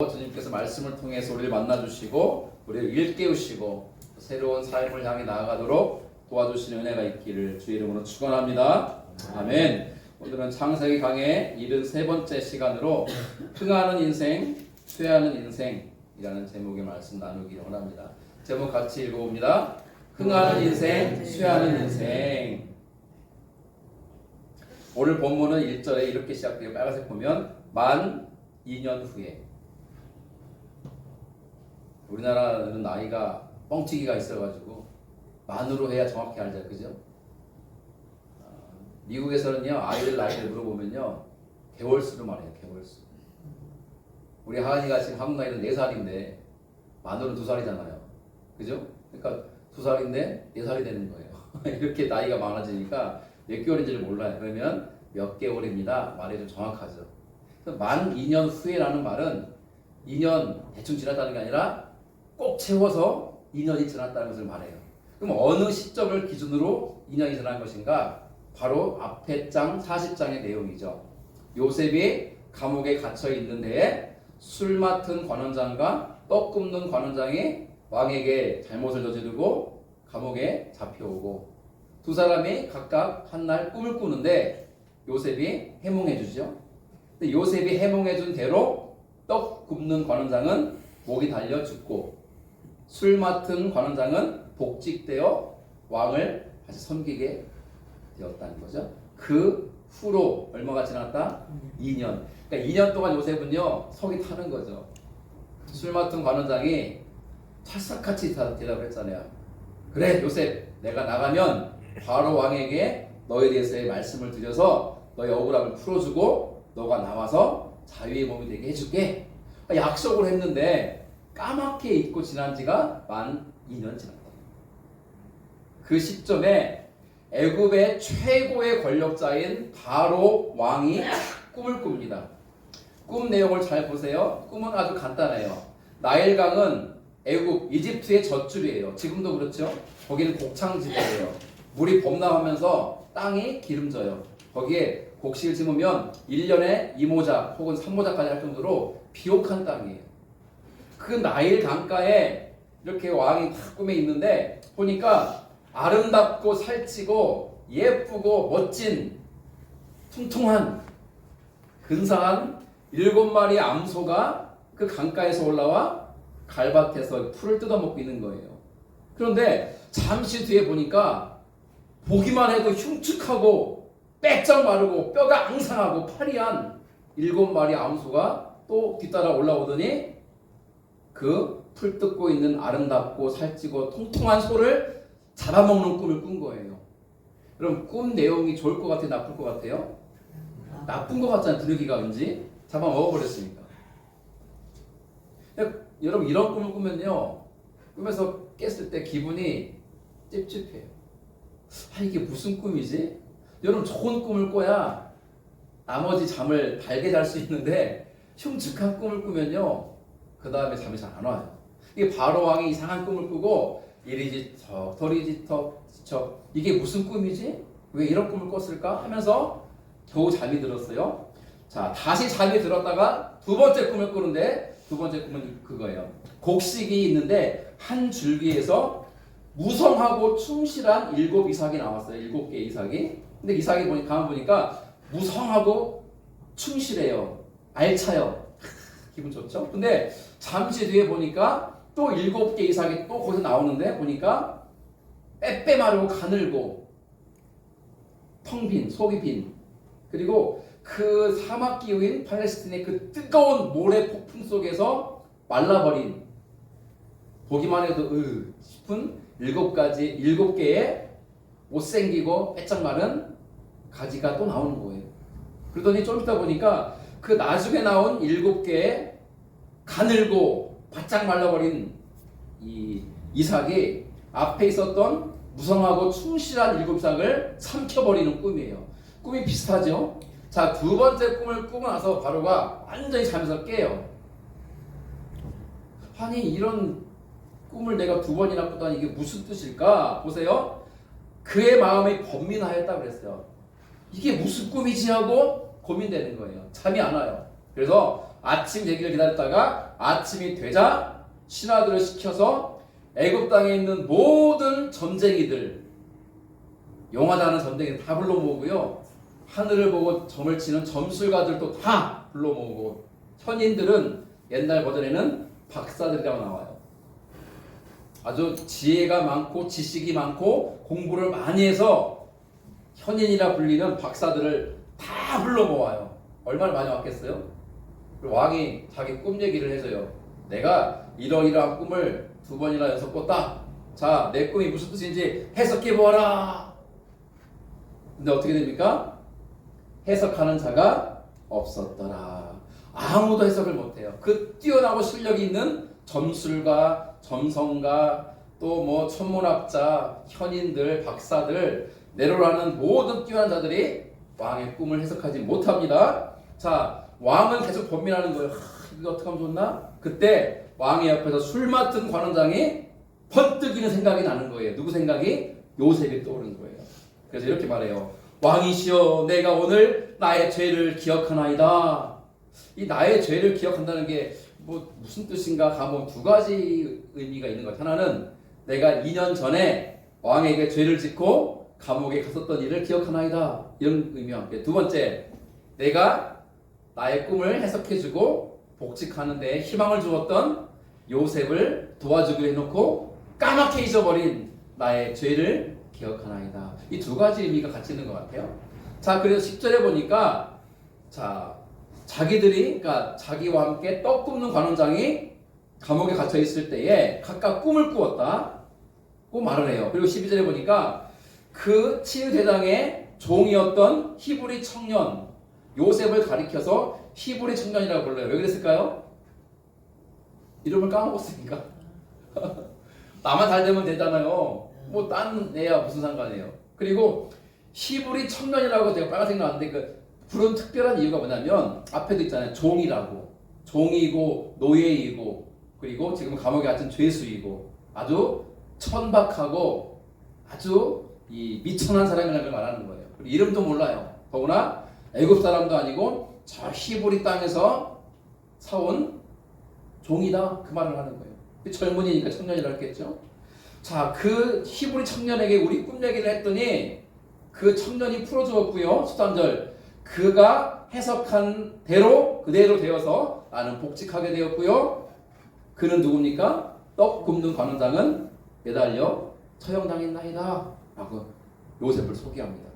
주님께서 말씀을 통해서 우리를 만나주시고 우리를 일깨우시고 새로운 삶을 향해 나아가도록 도와주시는 은혜가 있기를 주의 이름으로 축원합니다. 아멘. 오늘은 창세기 강의 73번째 시간으로 흥하는 인생, 쇠하는 인생이라는 제목의 말씀 나누기 원합니다. 제목 같이 읽어봅니다. 흥하는 인생, 쇠하는 인생. 오늘 본문은 1절에 이렇게 시작돼요. 빨간색 보면 만 2년 후에. 우리나라는 나이가 뻥튀기가 있어가지고 만으로 해야 정확히 알죠, 그죠? 미국에서는요, 아이들 나이를 물어보면요, 개월수로 말해요, 개월수. 우리 하은이가 지금 한국 나이는 4살인데 만으로는 2살이잖아요, 그죠? 그러니까 2살인데 4살이 되는 거예요. 이렇게 나이가 많아지니까 몇 개월인지를 몰라요. 그러면 몇 개월입니다 말이 좀 정확하죠. 만 2년 후에라는 말은 2년 대충 지났다는 게 아니라 꼭 채워서 2년이 지났다는 것을 말해요. 그럼 어느 시점을 기준으로 2년이 지난 것인가? 바로 앞에 장 40장의 내용이죠. 요셉이 감옥에 갇혀 있는데 술 맡은 관원장과 떡 굽는 관원장이 왕에게 잘못을 저지르고 감옥에 잡혀오고 두 사람이 각각 한 날 꿈을 꾸는데 요셉이 해몽해 주죠. 근데 요셉이 해몽해 준 대로 떡 굽는 관원장은 목이 달려 죽고 술 맡은 관원장은 복직되어 왕을 다시 섬기게 되었다는 거죠. 그 후로 얼마가 지났다? 2년. 그러니까 2년 동안 요셉은요 속이 타는 거죠. 술 맡은 관원장이 찰싹같이 대답을 했잖아요. 그래 요셉, 내가 나가면 바로 왕에게 너에 대해서의 말씀을 드려서 너의 억울함을 풀어주고 너가 나와서 자유의 몸이 되게 해줄게. 약속을 했는데 까맣게 잊고 지난 지가 만 2년 지났다. 그 시점에 애굽의 최고의 권력자인 바로 왕이 꿈을 꿉니다. 꿈 내용을 잘 보세요. 꿈은 아주 간단해요. 나일강은 애굽, 이집트의 젖줄이에요. 지금도 그렇죠. 거기는 곡창지대예요. 물이 범람하면서 땅이 기름져요. 거기에 곡식을 심으면 1년에 2모작 혹은 3모작까지 할 정도로 비옥한 땅이에요. 그 나일 강가에 이렇게 왕이 딱 꿈에 있는데 보니까 아름답고 살찌고 예쁘고 멋진 퉁퉁한 근사한 7마리의 암소가 그 강가에서 올라와 갈밭에서 풀을 뜯어먹고 있는 거예요. 그런데 잠시 뒤에 보니까 보기만 해도 흉측하고 빼짝 마르고 뼈가 앙상하고 파리한 7마리 암소가 또 뒤따라 올라오더니 그 풀 뜯고 있는 아름답고 살찌고 통통한 소를 잡아먹는 꿈을 꾼 거예요. 그럼 꿈 내용이 좋을 것 같아요? 나쁠 것 같아요? 나쁜 것 같잖아요. 분위기가 왠지 잡아먹어버렸으니까. 여러분 이런 꿈을 꾸면요 꿈에서 깼을 때 기분이 찝찝해요. 이게 무슨 꿈이지? 여러분 좋은 꿈을 꿔야 나머지 잠을 달게 잘 수 있는데 흉측한 꿈을 꾸면요 그 다음에 잠이 잘 안 와요. 이게 바로 왕이 이상한 꿈을 꾸고 이리지척 저리지척 이게 무슨 꿈이지? 왜 이런 꿈을 꿨을까? 하면서 겨우 잠이 들었어요. 자, 다시 잠이 들었다가 두 번째 꿈을 꾸는데 두 번째 꿈은 그거예요. 곡식이 있는데 한 줄기에서 무성하고 충실한 7 이삭이 나왔어요. 7개의 이삭이. 근데 이삭이 가만 보니까 무성하고 충실해요. 알차요. 기분 좋죠? 근데 잠시 뒤에 보니까 또 7개 이삭이 또 거기서 나오는데 보니까 빼빼 마르고 가늘고 텅 빈, 속이 빈. 그리고 그 사막 기후인 팔레스틴의 그 뜨거운 모래 폭풍 속에서 말라버린 보기만 해도 싶은 7개의 못생기고 빼짝 마른 가지가 또 나오는 거예요. 그러더니 좀 있다 보니까 그 나중에 나온 7개의 가늘고 바짝 말라버린 이 이삭이 앞에 있었던 무성하고 충실한 7 이삭을 삼켜버리는 꿈이에요. 꿈이 비슷하죠? 자, 두 번째 꿈을 꾸고 나서 바로가 완전히 잠에서 깨요. 아니 이런 꿈을 내가 2번이나 꾸다니 이게 무슨 뜻일까? 보세요. 그의 마음이 번민하였다 그랬어요. 이게 무슨 꿈이지 하고 고민되는 거예요. 잠이 안 와요. 그래서 아침 되기를 기다렸다가 아침이 되자 신하들을 시켜서 애굽 땅에 있는 모든 점쟁이들, 용하다 하는 점쟁이들 다 불러 모으고요. 하늘을 보고 점을 치는 점술가들도 다 불러 모으고, 현인들은 옛날 버전에는 박사들이라고 나와요. 아주 지혜가 많고 지식이 많고 공부를 많이 해서 현인이라 불리는 박사들을 다 불러 모아요. 얼마나 많이 왔겠어요? 왕이 자기 꿈 얘기를 해줘요. 내가 이러이러한 꿈을 2번이나 연속 꿨다. 자, 내 꿈이 무슨 뜻인지 해석해 보아라. 근데 어떻게 됩니까? 해석하는 자가 없었더라. 아무도 해석을 못해요. 그 뛰어나고 실력이 있는 점술가, 점성가, 또 뭐 천문학자, 현인들, 박사들, 내로라는 모든 뛰어난 자들이 왕의 꿈을 해석하지 못합니다. 자, 왕은 계속 고민하는 거예요. 이거 어떻게 하면 좋나? 그때 왕의 옆에서 술 맡은 관원장이 번뜩이는 생각이 나는 거예요. 누구 생각이? 요셉이 떠오르는 거예요. 그래서 이렇게 말해요. 왕이시여, 내가 오늘 나의 죄를 기억하나이다. 이 나의 죄를 기억한다는 게 뭐 무슨 뜻인가 가면 2가지 의미가 있는 것 같아요. 하나는 내가 2년 전에 왕에게 죄를 짓고 감옥에 갔었던 일을 기억하나이다. 이런 의미와 함께, 2번째, 내가 나의 꿈을 해석해주고 복직하는 데 희망을 주었던 요셉을 도와주기로 해놓고 까맣게 잊어버린 나의 죄를 기억하나이다. 이 2가지 의미가 같이 있는 것 같아요. 자, 그래서 10절에 보니까, 자, 자기들이, 그러니까 자기와 함께 떡 굽는 관원장이 감옥에 갇혀 있을 때에 각각 꿈을 꾸었다. 고 말을 해요. 그리고 12절에 보니까 그 치유대장의 종이었던 히브리 청년 요셉을 가리켜서 히브리 청년이라고 불러요. 왜 그랬을까요? 이름을 까먹었으니까. 나만 잘 되면 되잖아요. 뭐 딴 애야 무슨 상관이에요. 그리고 히브리 청년이라고 제가 빨간색 나왔는데 그 부른 특별한 이유가 뭐냐면 앞에도 있잖아요. 종이라고. 종이고 노예이고 그리고 지금 감옥에 갇힌 죄수이고 아주 천박하고 아주 이 미천한 사람이라는 걸 말하는 거예요. 그리고 이름도 몰라요. 더구나 애굽 사람도 아니고 저 히브리 땅에서 사온 종이다. 그 말을 하는 거예요. 젊은이니까 청년이라고 했겠죠. 자, 그 히브리 청년에게 우리 꿈 얘기를 했더니 그 청년이 풀어주었고요. 13절 그가 해석한 대로 그대로 되어서 나는 복직하게 되었고요. 그는 누굽니까? 떡 굽는 관원장은 매달려 처형당했나이다 라고 요셉을 소개합니다.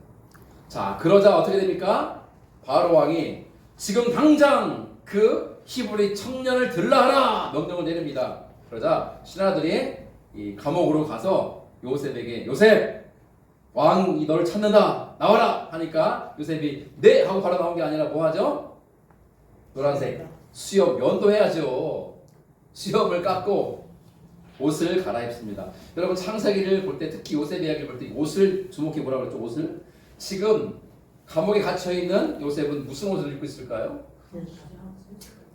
자, 그러자 어떻게 됩니까? 바로 왕이 지금 당장 그 히브리 청년을 들라하라 명령을 내립니다. 그러자 신하들이 이 감옥으로 가서 요셉에게 요셉 왕이 너를 찾는다 나와라 하니까 요셉이 네 하고 바로 나온 게 아니라 뭐 하죠? 노란색 수염 면도해야죠. 수염을 깎고 옷을 갈아입습니다. 여러분 창세기를 볼 때 특히 요셉 이야기를 볼 때 옷을 주목해 보라고 그랬죠. 옷을 지금 감옥에 갇혀 있는 요셉은 무슨 옷을 입고 있을까요?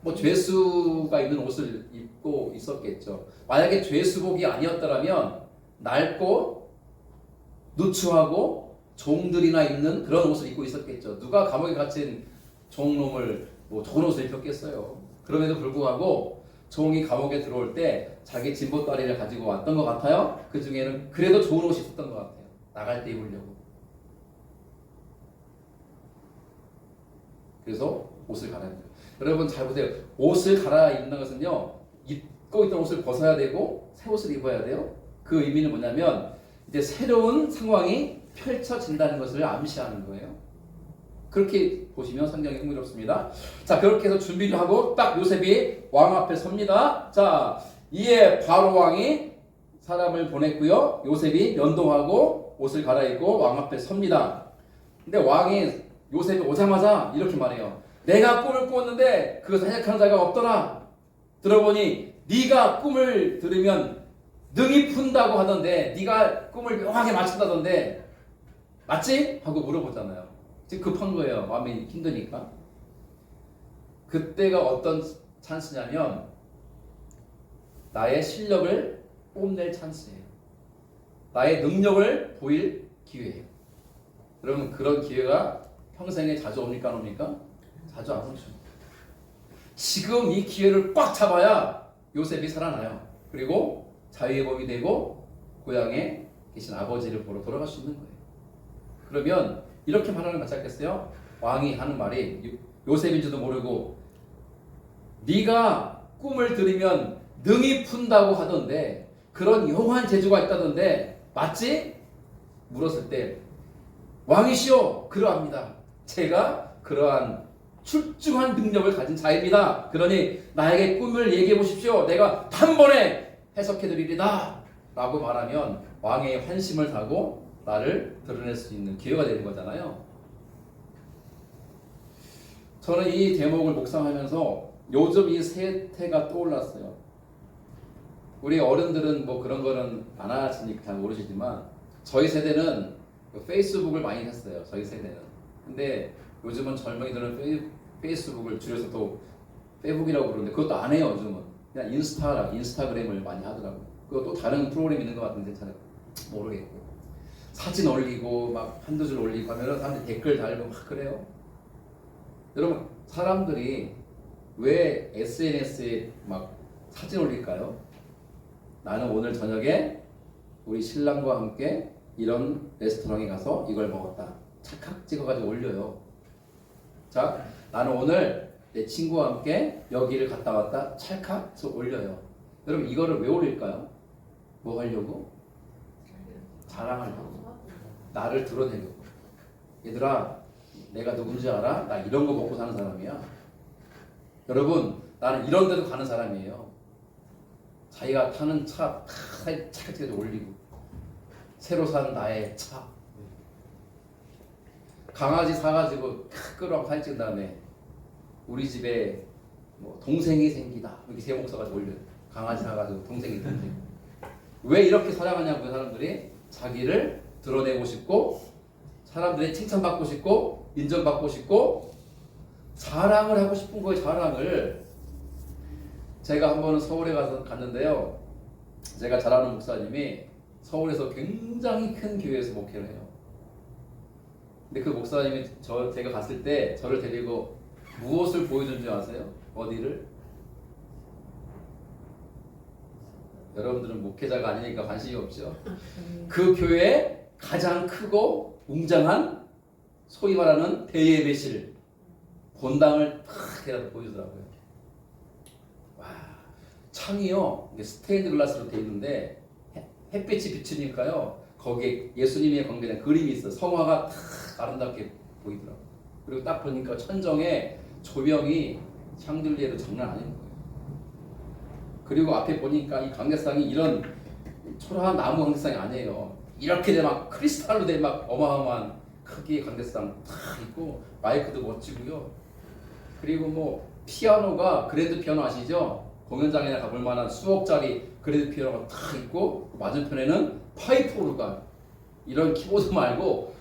뭐 죄수가 입는 옷을 입고 있었겠죠. 만약에 죄수복이 아니었더라면 낡고 누추하고 종들이나 입는 그런 옷을 입고 있었겠죠. 누가 감옥에 갇힌 종놈을 뭐 좋은 옷을 입혔겠어요. 그럼에도 불구하고 종이 감옥에 들어올 때 자기 진보다리를 가지고 왔던 것 같아요. 그 중에는 그래도 좋은 옷이 있었던 것 같아요. 나갈 때 입으려고. 그래서 옷을 갈아입니다. 여러분 잘 보세요. 옷을 갈아입는 것은요. 입고 있던 옷을 벗어야 되고 새 옷을 입어야 돼요. 그 의미는 뭐냐면 이제 새로운 상황이 펼쳐진다는 것을 암시하는 거예요. 그렇게 보시면 성경이 흥미롭습니다. 자, 그렇게 해서 준비를 하고 딱 요셉이 왕 앞에 섭니다. 자, 이에 바로 왕이 사람을 보냈고요. 요셉이 면도하고 옷을 갈아입고 왕 앞에 섭니다. 근데 왕이 요셉이 오자마자 이렇게 말해요. 내가 꿈을 꾸었는데 그것을 해석하는 자가 없더라. 들어보니 네가 꿈을 들으면 능이 푼다고 하던데 네가 꿈을 묘하게 맞춘다던데 맞지? 하고 물어보잖아요. 지금 급한 거예요. 마음이 힘드니까. 그때가 어떤 찬스냐면 나의 실력을 뽐낼 찬스예요. 나의 능력을 보일 기회예요. 여러분 그런 기회가 평생에 자주 옵니까 안 옵니까? 자주 안 오죠. 지금 이 기회를 꽉 잡아야 요셉이 살아나요. 그리고 자유의 몸이 되고 고향에 계신 아버지를 보러 돌아갈 수 있는 거예요. 그러면 이렇게 말하는 거 맞지 않겠어요? 왕이 하는 말이 요셉인지도 모르고 네가 꿈을 들으면 능히 푼다고 하던데 그런 용한 재주가 있다던데 맞지? 물었을 때 왕이시오 그러합니다. 제가 그러한 출중한 능력을 가진 자입니다. 그러니 나에게 꿈을 얘기해 보십시오. 내가 단번에 해석해 드리리다 라고 말하면 왕의 환심을 사고 나를 드러낼 수 있는 기회가 되는 거잖아요. 저는 이 대목을 묵상하면서 요즘 이 세태가 떠올랐어요. 우리 어른들은 뭐 그런 거는 안 하시니까 잘 모르시지만 저희 세대는 페이스북을 많이 했어요. 저희 세대는. 근데 요즘은 젊은이들은 페이스북을 줄여서 또 페이북이라고 그러는데 그것도 안 해요. 요즘은 그냥 인스타그램을 많이 하더라고요. 그것도 다른 프로그램 있는 것 같은데 잘 모르겠고 사진 올리고 막 한두 줄 올리고 하면은 사람들이 댓글 달고 막 그래요. 여러분 사람들이 왜 SNS에 막 사진 올릴까요? 나는 오늘 저녁에 우리 신랑과 함께 이런 레스토랑에 가서 이걸 먹었다. 찰칵 찍어가지고 올려요. 자, 나는 오늘 내 친구와 함께 여기를 갔다 왔다. 찰칵 해서 올려요. 여러분 이거를 왜 올릴까요? 뭐 하려고? 자랑하려고. 나를 드러내려고. 얘들아 내가 누군지 알아? 나 이런 거 먹고 사는 사람이야. 여러분 나는 이런 데도 가는 사람이에요. 자기가 타는 차 차까지 올리고 새로 산 나의 차 강아지 사가지고 끌어가고 사진 찍은 다음에 우리 집에 뭐 동생이 생기다 이렇게 제목 써가지고 올려요. 강아지 사가지고 동생 왜 이렇게 사랑하냐고 사람들이 자기를 드러내고 싶고 사람들의 칭찬받고 싶고 인정받고 싶고 자랑을 하고 싶은 거예요. 자랑을. 제가 한 번은 서울에 갔는데요. 제가 잘 아는 목사님이 서울에서 굉장히 큰 교회에서 목회를 해요. 근데 그 목사님이 제가 갔을 때 저를 데리고 무엇을 보여준 줄 아세요? 어디를? 여러분들은 목회자가 아니니까 관심이 없죠. 그 교회에 가장 크고 웅장한 소위 말하는 대예배실 본당을 탁 해서 보여주더라고요. 와, 창이요 스테인드 글라스로 되어 있는데 햇빛이 비추니까요 거기에 예수님의 관계된 그림이 있어요. 성화가 탁 아름답게 보이더라고요. 그리고 딱 보니까 천정에 조명이 샹들리에도 장난 아닌 거예요. 그리고 앞에 보니까 이 관계상이 이런 초라한 나무 관계상이 아니에요. 이렇게 돼 막 크리스탈로 된 막 어마어마한 크기의 관계상 탁 있고 마이크도 멋지고요. 그리고 뭐 피아노가 그랜드 피아노 아시죠? 공연장에 가볼 만한 수억짜리 그랜드 피아노가 탁 있고 맞은편에는 파이프 오르간 이런 키보드 말고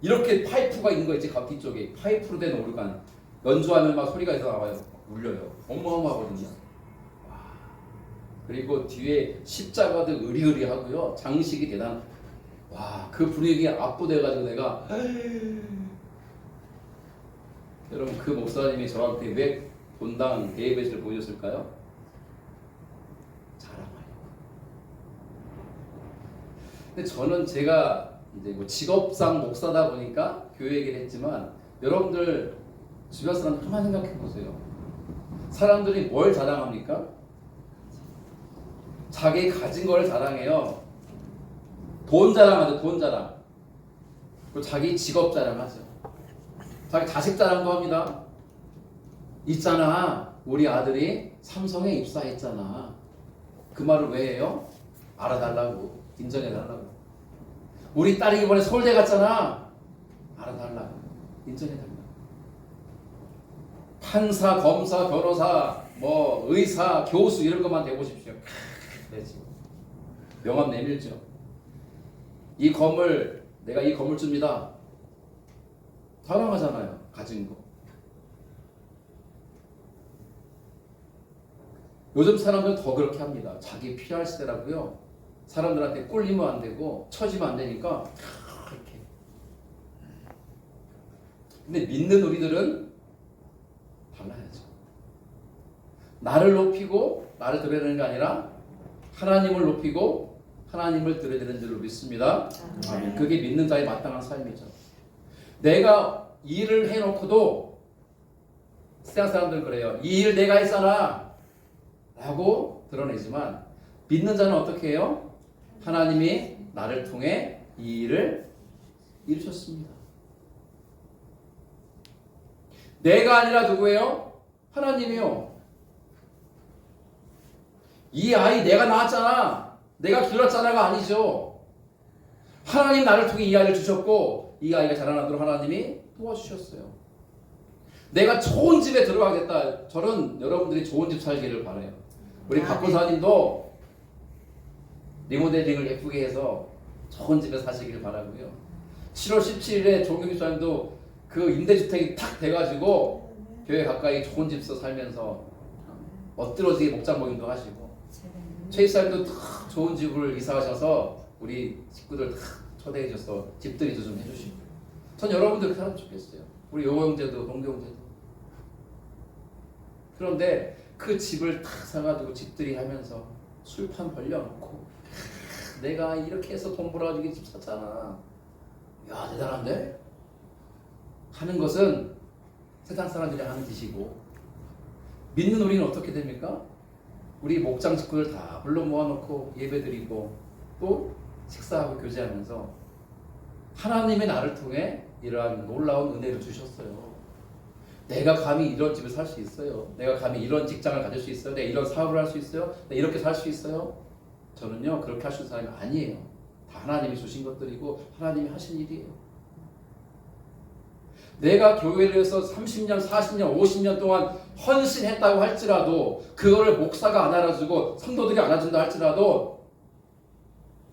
이렇게 파이프가 있는 거 있지 뒤쪽에 파이프로 된 오르간 연주하면 막 소리가 있어 나와요. 울려요. 어마어마하거든요. 그리고 뒤에 십자가도 으리으리하고요. 장식이 대단. 와, 그 분위기에 압도돼가지고 내가 여러분 그 목사님이 저한테 왜 본당 대예배실을 보여줬을까요? 자랑하려고. 근데 저는 제가 이제 뭐 직업상 목사다 보니까 교회 얘기를 했지만 여러분들 주변 사람 한번 생각해 보세요. 사람들이 뭘 자랑합니까? 자기 가진 걸 자랑해요. 돈 자랑하죠. 돈 자랑. 그리고 자기 직업 자랑하죠. 자기 자식 자랑도 합니다. 있잖아. 우리 아들이 삼성에 입사했잖아. 그 말을 왜 해요? 알아달라고. 인정해달라고. 우리 딸이 이번에 서울대 갔잖아. 알아달라고. 인정해달라고. 판사, 검사, 변호사, 뭐 의사, 교수 이런 것만 되보십시오. 명함 내밀죠. 이 건물 내가 이 건물주입니다. 자랑하잖아요. 가진 거. 요즘 사람들은 더 그렇게 합니다. 자기 PR 시대라고요. 사람들한테 꿀리면 안 되고 처지면 안 되니까 이렇게. 근데 믿는 우리들은 달라야죠. 나를 높이고 나를 드러내는 게 아니라 하나님을 높이고 하나님을 드러내는 줄로 믿습니다. 아멘. 그게 믿는 자의 마땅한 삶이죠. 내가 이 일을 해놓고도 세상 사람들은 그래요. 이 일 내가 했잖아 라고 드러내지만 믿는 자는 어떻게 해요? 하나님이 나를 통해 이 일을 이루셨습니다. 내가 아니라 누구예요? 하나님이요. 이 아이 내가 낳았잖아, 내가 길렀잖아가 아니죠. 하나님 나를 통해 이 아이를 주셨고 이 아이가 자라나도록 하나님이 도와주셨어요. 내가 좋은 집에 들어가겠다. 저는 여러분들이 좋은 집 살기를 바라요. 우리 박보사님도 리모델링을 예쁘게 해서 좋은 집에 사시길 바라고요. 7월 17일에 조경기사님도 그 임대주택이 탁 돼가지고 교회 가까이 좋은 집에서 살면서 멋들어지게 목장 모임도 하시고, 최이사님도 탁 좋은 집을 이사하셔서 우리 식구들 탁 초대해 주셔서 집들이도 좀 해주시고, 전 여러분들 그렇게 하면 좋겠어요. 우리 요 형제도 동교 형제도. 그런데 그 집을 탁 사가지고 집들이 하면서 술판 벌려놓고 내가 이렇게 해서 돈 벌어가지고 집 샀잖아, 야 대단한데? 하는 것은 세상 사람들이 하는 짓이고, 믿는 우리는 어떻게 됩니까? 우리 목장 식구들 다 불러 모아놓고 예배드리고 또 식사하고 교제하면서 하나님의 나를 통해 이러한 놀라운 은혜를 주셨어요. 내가 감히 이런 집에 살 수 있어요? 내가 감히 이런 직장을 가질 수 있어요? 내가 이런 사업을 할 수 있어요? 내가 이렇게 살 수 있어요? 저는요 그렇게 하신 사람이 아니에요. 다 하나님이 주신 것들이고 하나님이 하신 일이에요. 내가 교회를 해서 30년, 40년, 50년 동안 헌신했다고 할지라도 그거를 목사가 안 알아주고 성도들이 안아준다 할지라도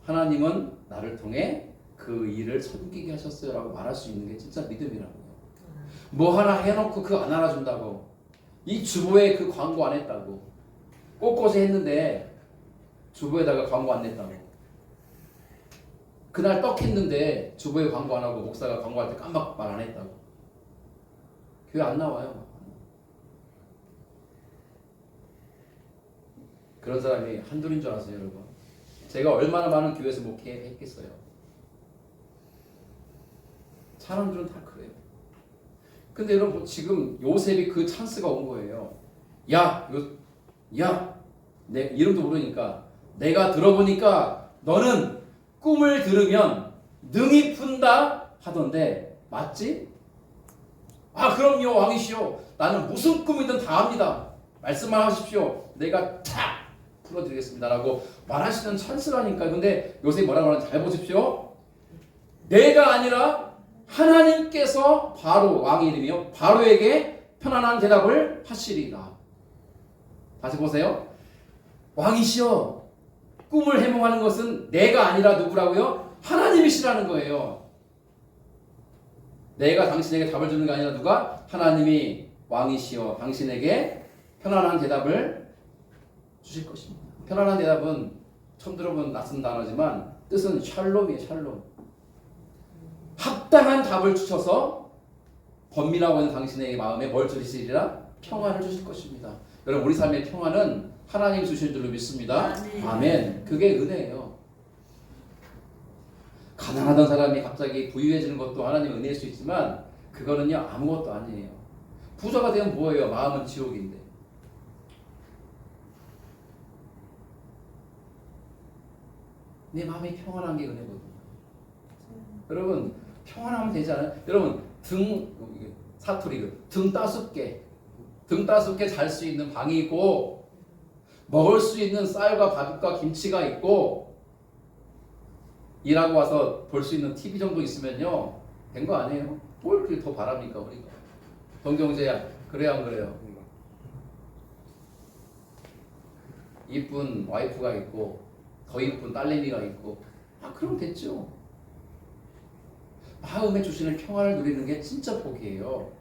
하나님은 나를 통해 그 일을 섬기게 하셨어요 라고 말할 수 있는 게 진짜 믿음이라고요. 뭐 하나 해놓고 그거 안 알아준다고, 이 주보에 그 광고 안 했다고, 꼿꼿이 했는데 주보에다가 광고 안 냈다고, 그날 떡 했는데 주보에 광고 안 하고 목사가 광고할 때 깜빡 말 안 했다고, 교회 안 나와요. 그런 사람이 한둘인 줄 아세요 여러분? 제가 얼마나 많은 교회에서 목회했겠어요. 사람들은 다 그래요. 근데 여러분 지금 요셉이 그 찬스가 온 거예요. 내 이름도 모르니까 내가 들어보니까 너는 꿈을 들으면 능히 푼다 하던데 맞지? 아 그럼요 왕이시오. 나는 무슨 꿈이든 다 합니다. 말씀만 하십시오. 내가 탁 풀어드리겠습니다 라고 말하시는 찬스라니까. 근데 요셉이 뭐라고 하는지 잘 보십시오. 내가 아니라 하나님께서 바로, 왕의 이름이요, 바로에게 편안한 대답을 하시리라. 다시 보세요. 왕이시여, 꿈을 해몽하는 것은 내가 아니라 누구라고요? 하나님이시라는 거예요. 내가 당신에게 답을 주는 게 아니라 누가? 하나님이 왕이시여 당신에게 편안한 대답을 주실 것입니다. 편안한 대답은 처음 들어본 낯선 단어지만 뜻은 샬롬이에요. 샬롬. 합당한 답을 주셔서 번민하고 있는 당신의 마음에 뭘 주시리라? 평안을 주실 것입니다. 여러분 우리 삶의 평안은 하나님이 주신 줄로 믿습니다. 아멘. 그게 은혜예요. 가난하던 사람이 갑자기 부유해지는 것도 하나님의 은혜일 수 있지만 그거는요 아무것도 아니에요. 부자가 되면 뭐예요? 마음은 지옥인데. 내 마음이 평안한 게 은혜거든요. 여러분 평안하면 되지 않아요? 여러분 사투리 등 따숩게 잘 수 있는 방이 있고 먹을 수 있는 쌀과 밥과 김치가 있고 일하고 와서 볼 수 있는 TV 정도 있으면요 된 거 아니에요? 뭘 그렇게 더 바랍니까 우리가? 동경제야 그래야 안 그래요? 이쁜 와이프가 있고 더 이쁜 딸내미가 있고 그럼 됐죠. 마음에 주시는 평안을 누리는 게 진짜 복이에요.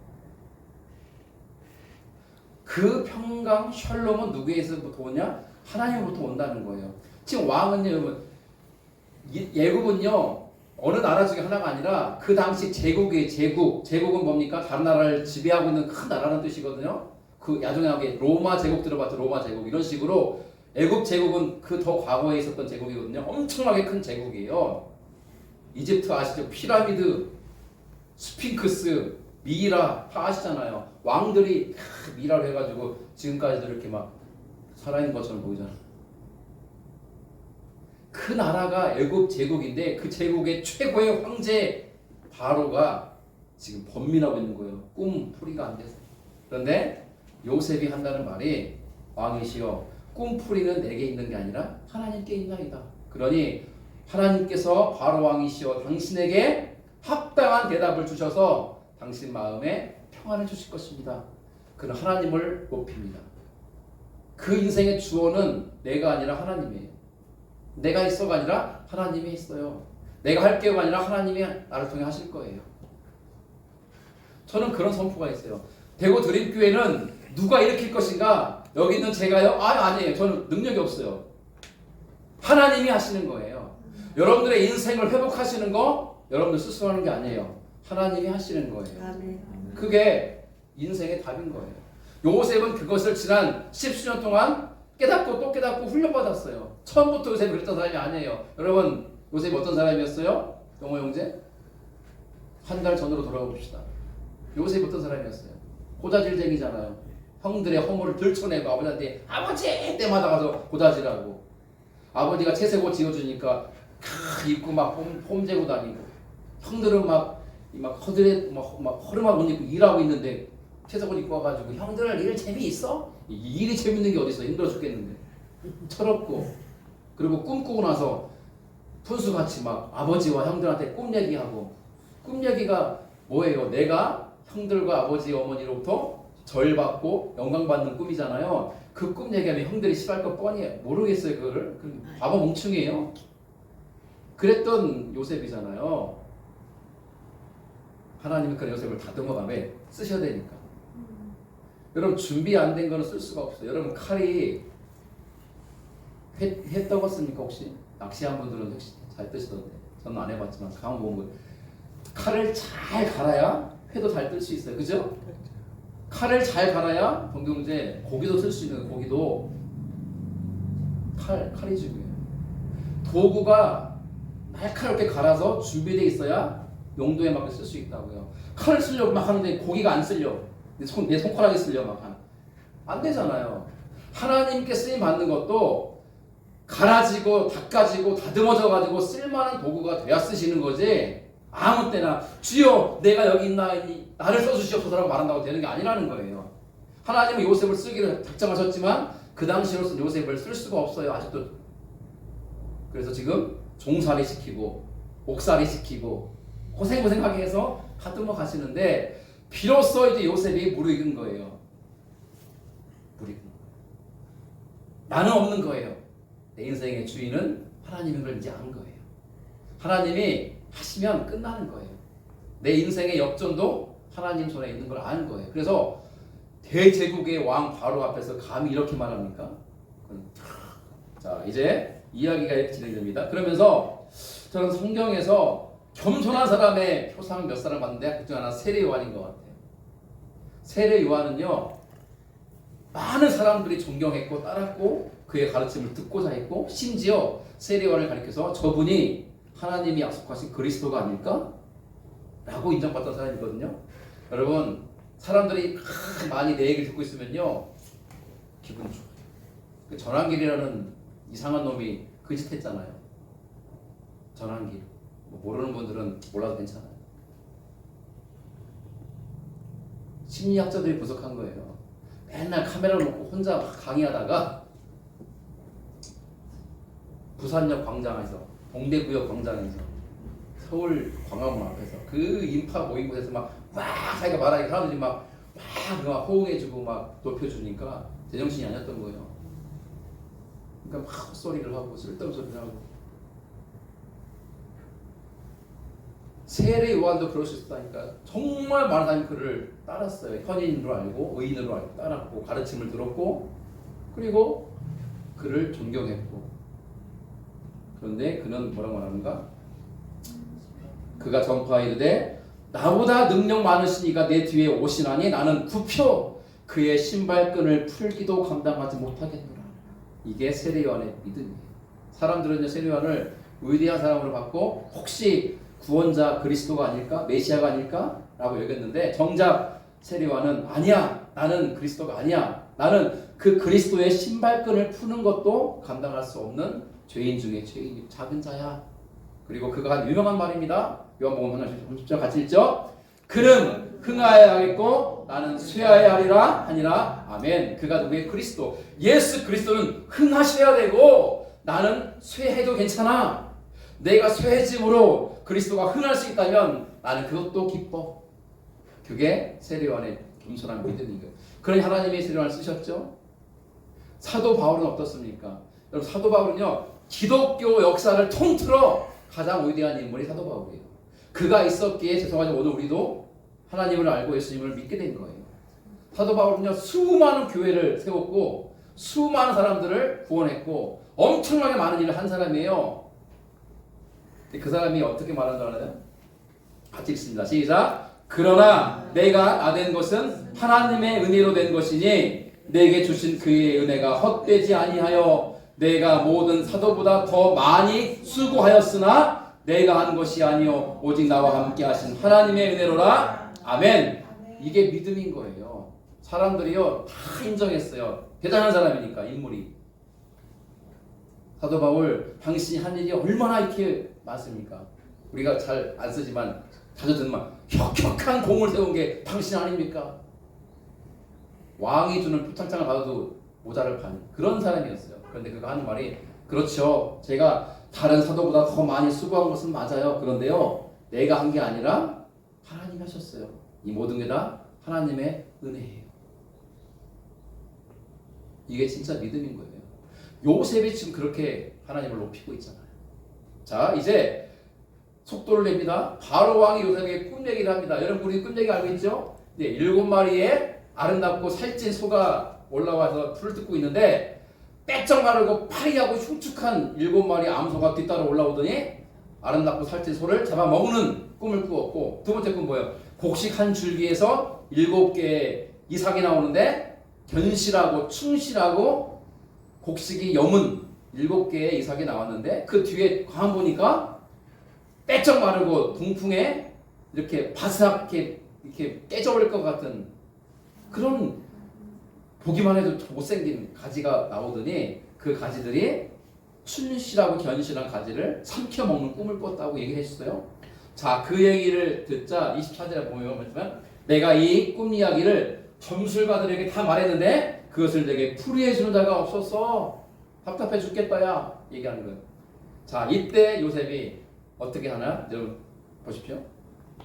그 평강 샬롬은 누구에서부터 오냐? 하나님으로부터 온다는 거예요. 지금 왕은요 여러분 예국은요 어느 나라 중에 하나가 아니라 그 당시 제국은 뭡니까? 다른 나라를 지배하고 있는 큰 나라라는 뜻이거든요. 그 야중하게 로마 제국 들어봤죠. 로마 제국 이런 식으로 애굽 제국은 그 더 과거에 있었던 제국이거든요. 엄청나게 큰 제국이에요. 이집트 아시죠? 피라미드, 스핑크스, 미라 다 아시잖아요. 왕들이 미라를 해가지고 지금까지도 이렇게 막 살아있는 것처럼 보이잖아요. 그 나라가 애굽 제국인데 그 제국의 최고의 황제 바로가 지금 번민하고 있는 거예요. 꿈풀이가 안 돼서. 그런데 요셉이 한다는 말이 왕이시여 꿈풀이는 내게 있는 게 아니라 하나님께 있나이다. 그러니 하나님께서 바로 왕이시여 당신에게 합당한 대답을 주셔서 당신 마음에 평안을 주실 것입니다. 그는 하나님을 높입니다. 그 인생의 주어는 내가 아니라 하나님이에요. 내가 있어가 아니라 하나님이 있어요. 내가 할게요가 아니라 하나님이 나를 통해 하실 거예요. 저는 그런 선포가 있어요. 대구 드림교회는 누가 일으킬 것인가? 여기 있는 제가요? 아니에요. 저는 능력이 없어요. 하나님이 하시는 거예요. 여러분들의 인생을 회복하시는 거 여러분들 스스로 하는 게 아니에요. 하나님이 하시는 거예요. 아멘. 그게 인생의 답인 거예요. 요셉은 그것을 지난 10수년 동안 깨닫고 또 깨닫고 훈련받았어요. 처음부터 요셉이 그랬던 사람이 아니에요. 여러분 요셉이 어떤 사람이었어요? 영호 형제? 한 달 전으로 돌아가 봅시다. 요셉이 어떤 사람이었어요? 고자질쟁이잖아요. 형들의 허물을 들춰내고 아버지한테 아버지! 때마다 가서 고자질하고 아버지가 채색옷 지어주니까 입고 막 폼재고 다니고 형들은 막 허들에 막 허름한 옷 입고 일하고 있는데 채색옷 입고 와가지고 형들 일 재미있어? 일이 재밌는 게 어딨어. 힘들어 죽겠는데 철없고 그리고 꿈꾸고 나서 푼수같이 막 아버지와 형들한테 꿈 얘기하고 꿈 얘기가 뭐예요? 내가 형들과 아버지 어머니로부터 절받고 영광받는 꿈이잖아요. 그 꿈 얘기하면 형들이 싫어할 것 뻔히 모르겠어요. 그거를 바보 멍충이에요. 그랬던 요셉이잖아요. 하나님은 그 요셉을 다듬어가며 쓰셔야 되니까. 여러분 준비 안 된 거는 쓸 수가 없어요. 여러분 칼이 회 떠봤습니까 혹시? 낚시한 분들은 혹시 잘 뜨시던데 저는 안 해봤지만 가만 보면 칼을 잘 갈아야 회도 잘 뜰 수 있어요. 그죠? 칼을 잘 갈아야 동경제 고기도 쓸 수 있는 고기도 칼이 중요해요. 도구가 날카롭게 갈아서 준비되어 있어야 용도에 맞게 쓸 수 있다고요. 칼을 쓰려고 막 하는데 고기가 안 쓸려. 내 손가락이 쓸려 막 안 되잖아요. 하나님께 쓰임 받는 것도 갈아지고 닦아지고 다듬어져가지고 쓸만한 도구가 돼야 쓰시는 거지. 아무 때나 주여 내가 여기 있나이니 나를 써주시옵소서라고 말한다고 되는 게 아니라는 거예요. 하나님은 요셉을 쓰기를 작정하셨지만 그 당시로서 요셉을 쓸 수가 없어요. 아직도. 그래서 지금 종살이 시키고 옥살이 시키고 고생하게 해서 다듬어 가시는데 비로소 이제 요셉이 무르익은 거예요. 무르익은 거예요. 나는 없는 거예요. 내 인생의 주인은 하나님인 걸 이제 안 거예요. 하나님이 하시면 끝나는 거예요. 내 인생의 역전도 하나님 손에 있는 걸 아는 거예요. 그래서 대제국의 왕 바로 앞에서 감히 이렇게 말합니까? 자 이제 이야기가 이렇게 진행됩니다. 그러면서 저는 성경에서 겸손한 사람의 표상 몇 사람 봤는데 그중 하나 세례 요한인 것 같아요. 세례 요한은요 많은 사람들이 존경했고 따랐고 그의 가르침을 듣고자 했고 심지어 세례 요한을 가리켜서 저분이 하나님이 약속하신 그리스도가 아닐까? 라고 인정받던 사람이거든요. 여러분 사람들이 많이 내 얘기를 듣고 있으면요 기분 좋아요. 그 전환길이라는 이상한 놈이 그 짓 했잖아요. 전환길 모르는 분들은 몰라도 괜찮아요. 심리학자들이 부족한 거예요. 맨날 카메라를 놓고 혼자 강의하다가 부산역 광장에서 동대구역 광장에서 서울 광화문 앞에서 그 인파 모인 곳에서 막 자기가 말하니까 사람들이 막 호응해주고 막 높여주니까 제정신이 아니었던 거예요. 그러니까 막 헛소리를 하고 쓸데없는 소리를 하고 세례 요한도 그럴 수 있다니까. 정말 많은 사람이 그를 따랐어요. 현인으로 알고 의인으로 알고 따랐고 가르침을 들었고 그리고 그를 존경했고 그런데 그는 뭐라고 말하는가? 그가 전파하이르되 나보다 능력 많으신 이가 내 뒤에 오시나니 나는 굽혀 그의 신발끈을 풀기도 감당하지 못하겠노라. 이게 세례요한의 믿음이에요. 사람들은 세례요한을 위대한 사람으로 받고 혹시 구원자 그리스도가 아닐까? 메시아가 아닐까? 라고 여겼는데 정작 세례요한은 아니야. 나는 그리스도가 아니야. 나는 그 그리스도의 신발끈을 푸는 것도 감당할 수 없는 죄인 중에 죄인, 작은 자야. 그리고 그가 한 유명한 말입니다. 요한복음 30절 같이 읽죠. 그는 흥하여야 하겠고 나는 쇠하여야 하리라 하니라. 아멘. 그가 누구의 그리스도, 예수 그리스도는 흥하셔야 되고 나는 쇠해도 괜찮아. 내가 쇠해짐으로 그리스도가 흥할 수 있다면 나는 그것도 기뻐. 그게 세례요한의 겸손한 믿음인 거예요. 그러니 하나님이 세례요한을 쓰셨죠. 사도 바울은 어떻습니까? 여러분, 사도 바울은요 기독교 역사를 통틀어 가장 위대한 인물이 사도 바울이에요. 그가 있었기에 죄송하지만 오늘 우리도 하나님을 알고 예수님을 믿게 된 거예요. 사도 바울은요 수많은 교회를 세웠고 수많은 사람들을 구원했고 엄청나게 많은 일을 한 사람이에요. 그 사람이 어떻게 말한 줄 알아요? 같이 읽습니다. 시작. 그러나 내가 나된 것은 하나님의 은혜로 된 것이니 내게 주신 그의 은혜가 헛되지 아니하여 내가 모든 사도보다 더 많이 수고하였으나 내가 한 것이 아니요 오직 나와 함께 하신 하나님의 은혜로라. 아멘. 이게 믿음인 거예요. 사람들이요 다 인정했어요. 대단한 사람이니까 인물이. 사도 바울 당신이 한 일이 얼마나 이렇게 많습니까? 우리가 잘 안 쓰지만 자주 듣는 말, 혁혁한 공을 세운 게 당신 아닙니까? 왕이 주는 표창장을 받아도 모자를 파는 그런 사람이었어요. 그런데 그가 하는 말이 그렇죠. 제가 다른 사도보다 더 많이 수고한 것은 맞아요. 그런데요 내가 한 게 아니라 하나님이 하셨어요. 이 모든 게 다 하나님의 은혜예요. 이게 진짜 믿음인 거예요. 요셉이 지금 그렇게 하나님을 높이고 있잖아요. 자, 이제 속도를 냅니다. 바로 왕이 요셉에게 꿈 얘기를 합니다. 여러분 우리 꿈 얘기 알고 있죠? 7마리의 아름답고 살찐 소가 올라와서 풀을 뜯고 있는데 빼쩍 마르고 파리하고 흉측한 7마리 암소가 뒤따라 올라오더니 아름답고 살찐 소를 잡아먹는 꿈을 꾸었고, 두 번째 꿈 뭐예요? 곡식 한 줄기에서 7개의 이삭이 나오는데 견실하고 충실하고 곡식이 여문 7개의 이삭이 나왔는데 그 뒤에 가만 보니까 빼쩍 마르고 동풍에 이렇게 바삭하게 이렇게 깨져버릴 것 같은 그런 보기만 해도 못생긴 가지가 나오더니 그 가지들이 충실하고 견실한 가지를 삼켜 먹는 꿈을 꿨다고 얘기했어요. 자, 그 얘기를 듣자 24절에 보면 내가 이 꿈 이야기를 점술가들에게 다 말했는데 그것을 내게 풀이해 주는 자가 없었어. 답답해 죽겠다 야 얘기하는 거예요. 자, 이때 요셉이 어떻게 하나? 여러분 보십시오.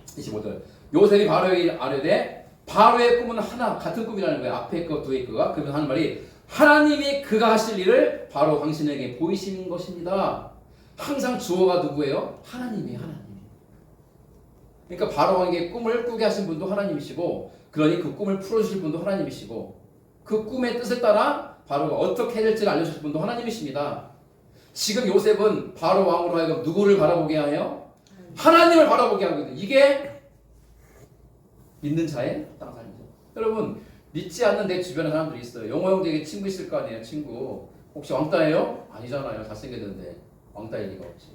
25절. 요셉이 바로에게 아뢰되 바로의 꿈은 하나 같은 꿈이라는 거예요. 앞에 거 뒤에 거가. 그러면 하는 말이 하나님이 그가 하실 일을 바로 당신에게 보이시는 것입니다. 항상 주어가 누구예요? 하나님이에요. 하나님. 그러니까 바로 왕에게 꿈을 꾸게 하신 분도 하나님이시고, 그러니 그 꿈을 풀어주실 분도 하나님이시고, 그 꿈의 뜻에 따라 바로가 어떻게 해야 될지를 알려주실 분도 하나님이십니다. 지금 요셉은 바로 왕으로 하여금 누구를 바라보게 하여? 하나님을 바라보게 하거든요. 이게 믿는 자의 합당한 삶이죠. 여러분 믿지 않는 내 주변에 사람들이 있어요. 영호 형제에게 친구 있을 거 아니에요. 친구 혹시 왕따예요? 아니잖아요. 잘생겼는데 왕따일 리가 없지.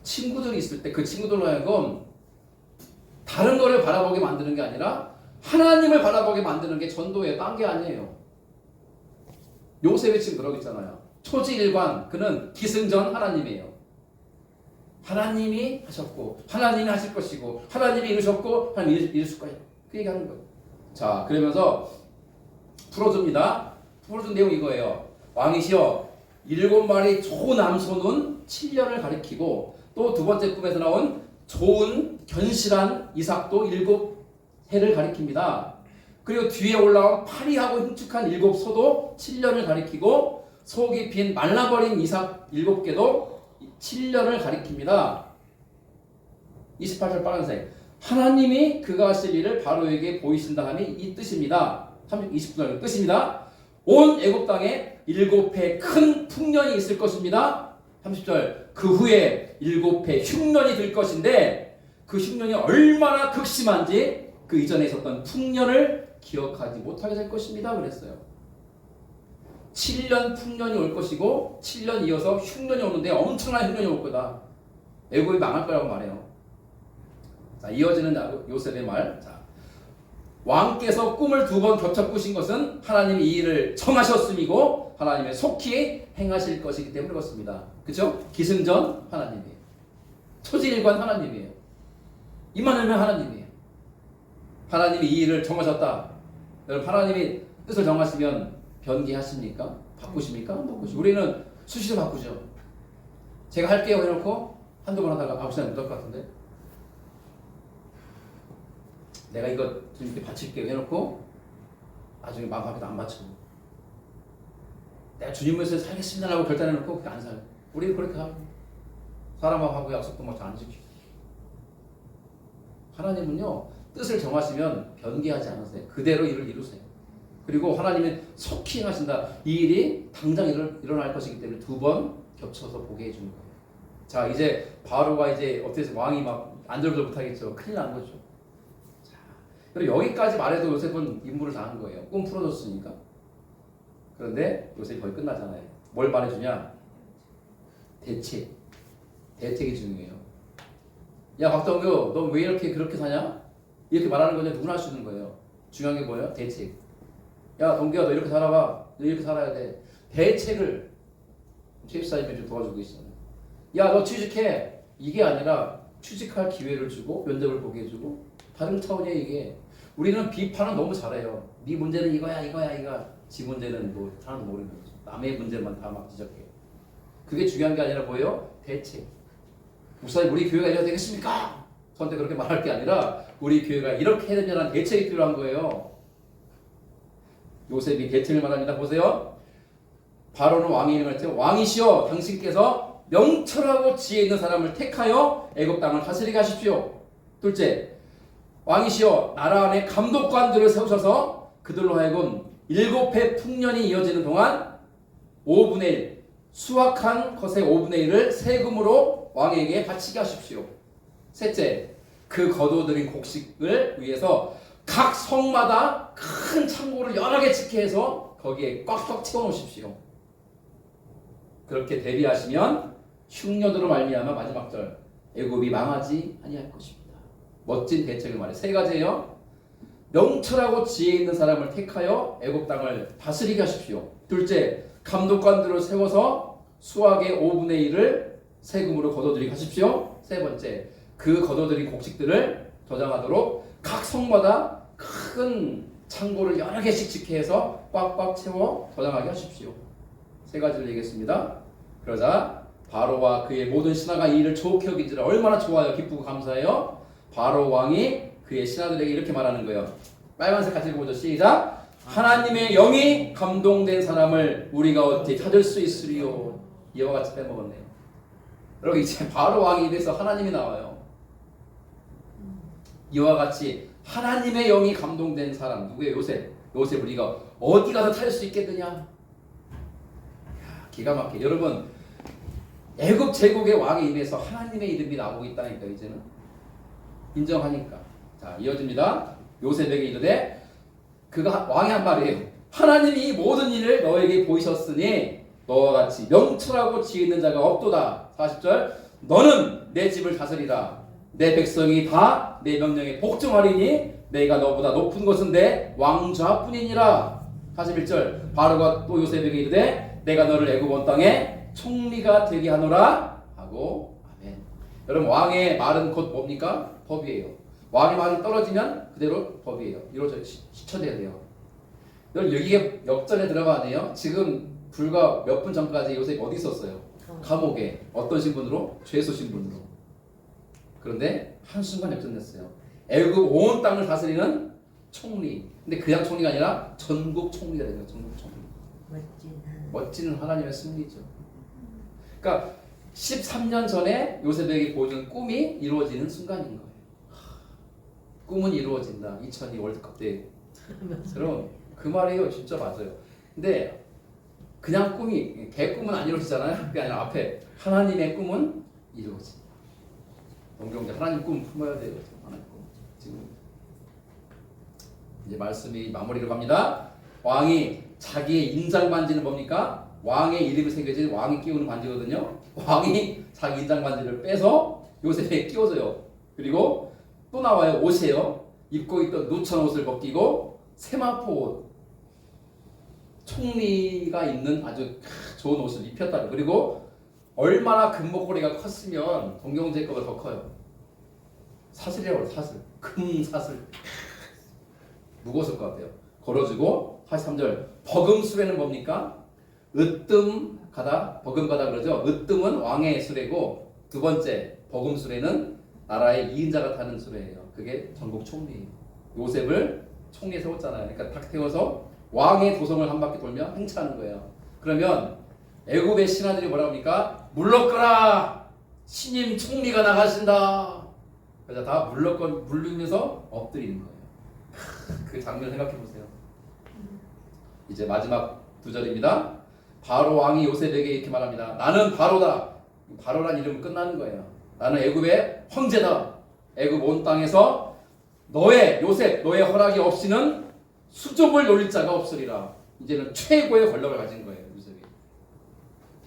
친구들이 있을 때 그 친구들로 하여금 다른 거를 바라보게 만드는 게 아니라 하나님을 바라보게 만드는 게 전도예요. 딴 게 아니에요. 요셉이 지금 그러고 있잖아요. 초지일관, 그는 기승전 하나님이에요. 하나님이 하셨고 하나님이 하실 것이고 하나님이 이루셨고 하나님이 이루실 거예요. 그 얘기하는 거예요. 자, 그러면서 풀어줍니다. 풀어준 내용이 이거예요. 왕이시여 7마리 좋은 암소는 7년을 가리키고, 또 두 번째 꿈에서 나온 좋은 견실한 이삭도 7해를 가리킵니다. 그리고 뒤에 올라온 파리하고 흉측한 7소도 7년을 가리키고, 속이 빈 말라버린 이삭 7개도 7년을 가리킵니다. 28절 빨간색. 하나님이 그가 하실 일을 바로에게 보이신다 함이 이 뜻입니다. 29절 뜻입니다. 온 애굽 땅에 7해 큰 풍년이 있을 것입니다. 30절 그 후에 7해 흉년이 들 것인데 그 흉년이 얼마나 극심한지 그 이전에 있었던 풍년을 기억하지 못하게 될 것입니다. 그랬어요. 7년 풍년이 올 것이고 7년 이어서 흉년이 오는데 엄청난 흉년이 올 거다. 애굽이 망할 거라고 말해요. 자, 이어지는 요셉의 말. 자, 왕께서 꿈을 2번 겹쳐 꾸신 것은 하나님이 이 일을 정하셨음이고 하나님의 속히 행하실 것이기 때문에 그렇습니다. 그렇죠? 기승전 하나님이에요. 초지일관 하나님이에요. 임마누엘 하나님이에요. 하나님이 이 일을 정하셨다. 여러분, 하나님이 뜻을 정하시면 변기하십니까? 바꾸십니까? 안 바꾸시고. 우리는 수시로 바꾸죠. 제가 할게요 해놓고 한두 번 하다가 시간 묻을 것 같은데 내가 이거 주님께 바칠게요 해놓고 나중에 마음 바뀌어도 안 바치고 내가 주님 위해서 살겠습니다 라고 결단해놓고 그게 안 살아요. 우리는 그렇게 하고 사람하고 약속도 막 잘 안 지키고. 하나님은요 뜻을 정하시면 변기하지 않으세요. 그대로 일을 이루세요. 그리고 하나님은 속히 행하신다. 이 일이 당장 일어날 것이기 때문에 2번 겹쳐서 보게 해주는 거예요. 자, 이제 바로가 이제 어떻게 해서 왕이 막 안절부절 못하겠죠. 큰일 난 거죠. 자, 그리고 여기까지 말해도 요셉은 임무를 다 한 거예요. 꿈 풀어줬으니까. 그런데 요셉이 거의 끝나잖아요. 뭘 말해주냐? 대책이 중요해요. 야, 박동규, 너 왜 이렇게 그렇게 사냐? 이렇게 말하는 거냐? 누구나 할 수 있는 거예요. 중요한 게 뭐예요? 대책. 야, 동규야, 너 이렇게 살아봐. 너 이렇게 살아야 돼. 대책을 최입사님이 좀 도와주고 있어요. 야, 너 취직해. 이게 아니라 취직할 기회를 주고 면접을 보게 해주고 다른 차원이에요. 이게 우리는 비판은 너무 잘해요. 네 문제는 이거야. 지 문제는 뭐 하나도 모르는 거죠. 남의 문제만 다 막 지적해요. 그게 중요한 게 아니라 뭐예요? 대책. 목사님, 우리 교회가 이래야 되겠습니까? 저한테 그렇게 말할 게 아니라 우리 교회가 이렇게 해야 되냐는 대책이 필요한 거예요. 요셉이 대책을 말합니다. 보세요. 바로는 왕의 이름을 했죠. 왕이시여, 당신께서 명철하고 지혜 있는 사람을 택하여 애굽 땅을 다스리게 하십시오. 둘째, 왕이시여, 나라 안에 감독관들을 세우셔서 그들로 하여금 7해 풍년이 이어지는 동안 5분의 1, 수확한 것의 5분의 1을 세금으로 왕에게 바치게 하십시오. 셋째, 그 거두어들인 곡식을 위해서 각 성마다 큰 창고를 여러 개 짓게 해서 거기에 꽉꽉 채워놓으십시오. 그렇게 대비하시면 흉년으로 말미암아 마지막 절 애굽이 망하지 아니할 것입니다. 멋진 대책을 말해. 3가지예요. 명철하고 지혜 있는 사람을 택하여 애굽 땅을 다스리게 하십시오. 둘째, 감독관들을 세워서 수확의 5분의 1을 세금으로 거둬들이게 하십시오. 세 번째, 그 거둬들인 곡식들을 저장하도록 각 성마다 큰 창고를 여러 개씩 짓게 해서 꽉꽉 채워 저장하게 하십시오. 3가지를 얘기했습니다. 그러자 바로와 그의 모든 신하가 이 일을 좋게 여긴지라. 얼마나 좋아요. 기쁘고 감사해요. 바로 왕이 그의 신하들에게 이렇게 말하는 거예요. 빨간색 같이 읽어보죠. 시작. 하나님의 영이 감동된 사람을 우리가 어떻게 찾을 수 있으리요. 이와 같이 빼먹었네요. 여러분, 이제 바로 왕이 입에서 하나님이 나와요. 이와 같이 하나님의 영이 감동된 사람 누구예요? 요셉. 요셉 우리가 어디 가서 찾을 수 있겠느냐? 기가 막혀. 여러분, 애굽 제국의 왕의 입에서 하나님의 이름이 나오고 있다니까. 이제는 인정하니까. 자, 이어집니다. 요셉에게 이르되, 그가 왕이 한 말이에요. 하나님이 이 모든 일을 너에게 보이셨으니 너와 같이 명철하고 지혜 있는 자가 없도다. 40절. 너는 내 집을 다스리라. 내 백성이 다 내 명령에 복종하리니 내가 너보다 높은 것은 내 왕좌뿐이니라. 41절. 바로가 또 요셉에게 이르되, 내가 너를 애굽 온 땅에 총리가 되게 하노라 하고. 아멘. 여러분, 왕의 말은 곧 뭡니까? 법이에요. 왕의 말이 떨어지면 그대로 법이에요. 이루어져 시쳐져야 돼요. 여러분, 여기에 역전에 들어가야 돼요. 지금 불과 몇 분 전까지 요셉이 어디 있었어요? 감옥에. 어떤 신분으로? 죄수 신분으로. 그런데 한순간 역전됐어요. 애굽 온 땅을 다스리는 총리. 근데 그냥 총리가 아니라 전국 총리가 되는 거예요. 전국 총리. 멋진 하나님의 승리죠. 그러니까 13년 전에 요셉에게 보여준 꿈이 이루어지는 순간인 거예요. 꿈은 이루어진다. 2002 월드컵 때. 여러분, 그 말이에요. 진짜 맞아요. 근데 그냥 꿈이, 개 꿈은 안 이루어지잖아요. 그게 아니라 앞에 하나님의 꿈은 이루어진다. 동경자 하나님 꿈 품어야 돼요. 하나님 꿈. 지금 이제 말씀이 마무리로 갑니다. 왕이 자기의 인장 반지는 뭡니까? 왕의 이름이 새겨진 왕이 끼우는 반지거든요. 왕이 자기 인장 반지를 빼서 요셉에 끼워줘요. 그리고 또 나와요. 옷이에요. 입고 있던 누천 옷을 벗기고 세마포 옷, 총리가 입는 아주 좋은 옷을 입혔다. 그리고 얼마나 금목걸이가 컸으면 동경제 거가 더 커요. 사슬이라고 해요. 사슬. 금 사슬. 무거웠을 것 같아요. 걸어주고 43절 버금수레는 뭡니까? 으뜸가다 버금가다 그러죠. 으뜸은 왕의 수레고 두 번째 버금수레는 나라의 2인자가 타는 수레예요. 그게 전국 총리예요. 요셉을 총리에 세웠잖아요. 그러니까 탁 태워서 왕의 도성을 한 바퀴 돌며 행차하는 거예요. 그러면 애굽의 신하들이 뭐라 합니까? 물러거라! 신임 총리가 나가신다. 그래서 다 물르면서 엎드리는 거예요. 그 장면 생각해 보세요. 이제 마지막 두 절입니다. 바로 왕이 요셉에게 이렇게 말합니다. 나는 바로다. 바로란 이름은 끝나는 거예요. 나는 애굽의 황제다. 애굽 온 땅에서 너의 요셉 너의 허락이 없이는 수족을 놀릴 자가 없으리라. 이제는 최고의 권력을 가진 거예요. 요셉이.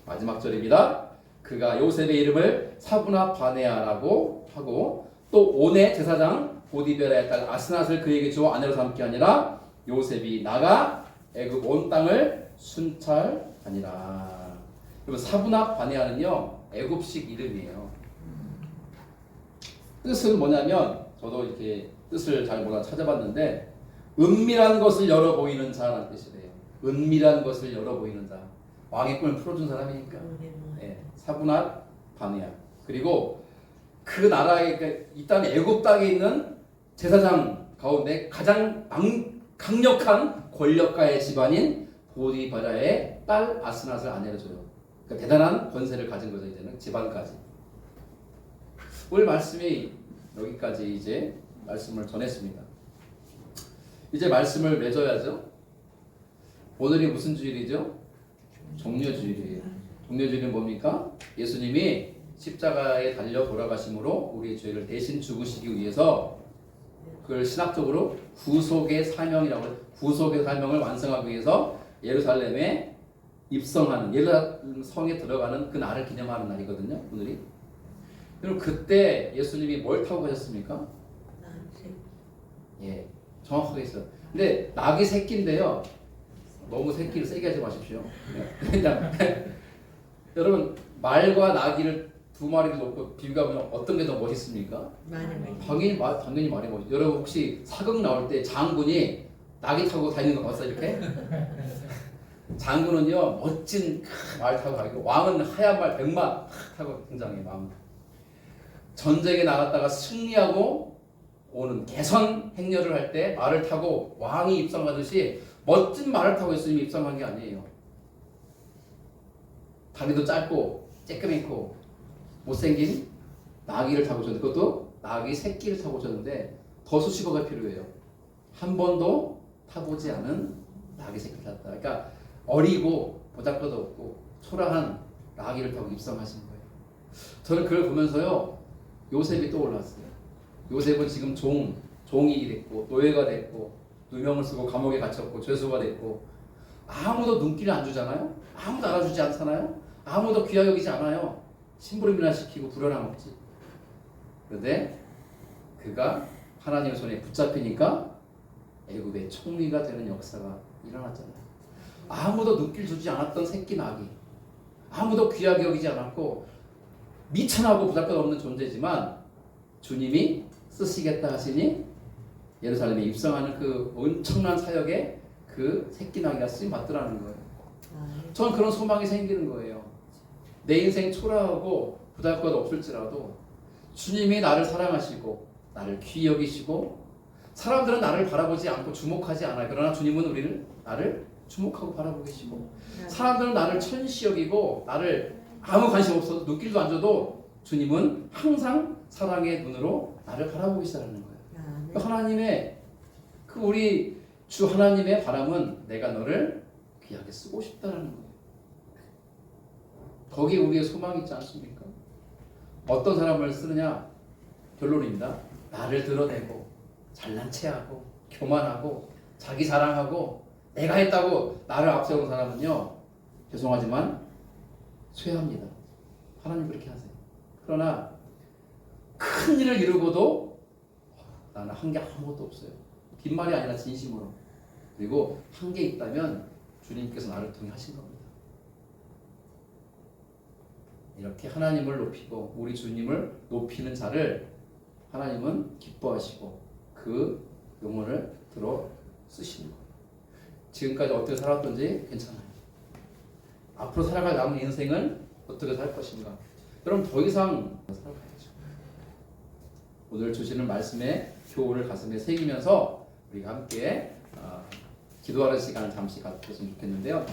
마지막 절입니다. 그가 요셉의 이름을 사브나 바네아라고 하고 또 온의 제사장 보디베라의 딸 아스낫을 그에게 주어 아내로 삼게 하니라. 요셉이 나가 애굽 온 땅을 순찰하니라. 그리고 사브나 바네아는요 애굽식 이름이에요. 뜻은 뭐냐면 저도 이렇게 뜻을 잘 몰라 찾아봤는데 은밀한 것을 열어 보이는 자라는 뜻이래요. 은밀한 것을 열어 보이는 자. 왕의 꿈을 풀어준 사람이니까. 네, 사브나 바네아. 그리고 그 나라의 이 땅 애굽 땅에 있는 제사장 가운데 가장 강력한 권력가의 집안인 보디바라의 딸 아스낫을 아내로 줘요. 그러니까 대단한 권세를 가진 거죠. 이제는 집안까지. 오늘 말씀이 여기까지 이제 말씀을 전했습니다. 이제 말씀을 맺어야죠. 오늘이 무슨 주일이죠? 종려주일이에요. 종려주일은 뭡니까? 예수님이 십자가에 달려 돌아가심으로 우리의 죄를 대신 죽으시기 위해서 그걸 신학적으로 구속의 사명이라고 해요. 구속의 사명을 완성하기 위해서 예루살렘에 입성하는 예루살렘 성에 들어가는 그 날을 기념하는 날이거든요. 오늘이. 그럼 그때 예수님이 뭘 타고 가셨습니까? 예, 정확하게 있어요. 근데 낙이 새끼인데요. 너무 새끼를 세게 하지 마십시오. 그냥 여러분 말과 나귀를 두 마리를 놓고 비교하면 어떤 게 더 멋있습니까? 당연히 말이 멋있어요. 여러분 혹시 사극 나올 때 장군이 낙이 타고 다니는 거 봤어요? 이렇게? 장군은요 멋진 말 타고 다니고 왕은 하얀 말 100만 타고 등장해요. 왕은. 전쟁에 나갔다가 승리하고 오는 개선 행렬을 할 때 말을 타고 왕이 입성하듯이 멋진 말을 타고 예수님이 입성한 게 아니에요. 다리도 짧고 쬐끄맣고 못생긴 나귀를 타고 오셨는데 그것도 나귀 새끼를 타고 오셨는데 더 수식어가 필요해요. 한 번도 타보지 않은 나귀 새끼를 탔다. 그러니까 어리고 보잘것도 없고 초라한 나귀를 타고 입성하신 거예요. 저는 그걸 보면서요 요셉이 떠올랐어요. 요셉은 지금 종이 됐고 노예가 됐고 누명을 쓰고 감옥에 갇혔고 죄수가 됐고 아무도 눈길을 안 주잖아요. 아무도 알아주지 않잖아요. 아무도 귀하 여기지 않아요. 심부름이나 시키고 부려나 먹지. 그런데 그가 하나님의 손에 붙잡히니까 애굽의 총리가 되는 역사가 일어났잖아요. 아무도 눈길 주지 않았던 새끼 나귀, 아무도 귀하게 여기지 않았고 미천하고 보잘것없는 존재지만 주님이 쓰시겠다 하시니 예루살렘에 입성하는 그 엄청난 사역에 그 새끼 나귀가 쓰임 받더라는 거예요. 저는 그런 소망이 생기는 거예요. 내 인생 초라하고 보잘것 없을지라도 주님이 나를 사랑하시고 나를 귀히 여기시고 사람들은 나를 바라보지 않고 주목하지 않아요. 그러나 주님은 나를 주목하고 바라보고 계시고 사람들은 나를 천시 여기고 나를 아무 관심 없어도 눈길도 안 줘도 주님은 항상 사랑의 눈으로 나를 바라보고 계시다는 거예요. 하나님의 그 우리 주 하나님의 바람은 내가 너를 귀하게 쓰고 싶다는 거예요. 거기에 우리의 소망이 있지 않습니까? 어떤 사람을 쓰느냐? 결론입니다. 나를 드러내고 잘난 체하고 교만하고 자기 자랑하고 내가 했다고 나를 앞세우는 사람은요, 죄송하지만 쇠합니다. 하나님 그렇게 하세요. 그러나 큰 일을 이루고도 나는 한 게 아무것도 없어요. 빈말이 아니라 진심으로. 그리고 한 게 있다면 주님께서 나를 통해 하신 겁니다. 이렇게 하나님을 높이고 우리 주님을 높이는 자를 하나님은 기뻐하시고 그 영혼을 들어 쓰시는 거예요. 지금까지 어떻게 살았던지 괜찮아요. 앞으로 살아갈 남은 인생은 어떻게 살 것인가? 그럼 더 이상 살아가야죠. 오늘 주시는 말씀의 교훈을 가슴에 새기면서 우리가 함께 기도하는 시간을 잠시 가졌으면 좋겠는데요.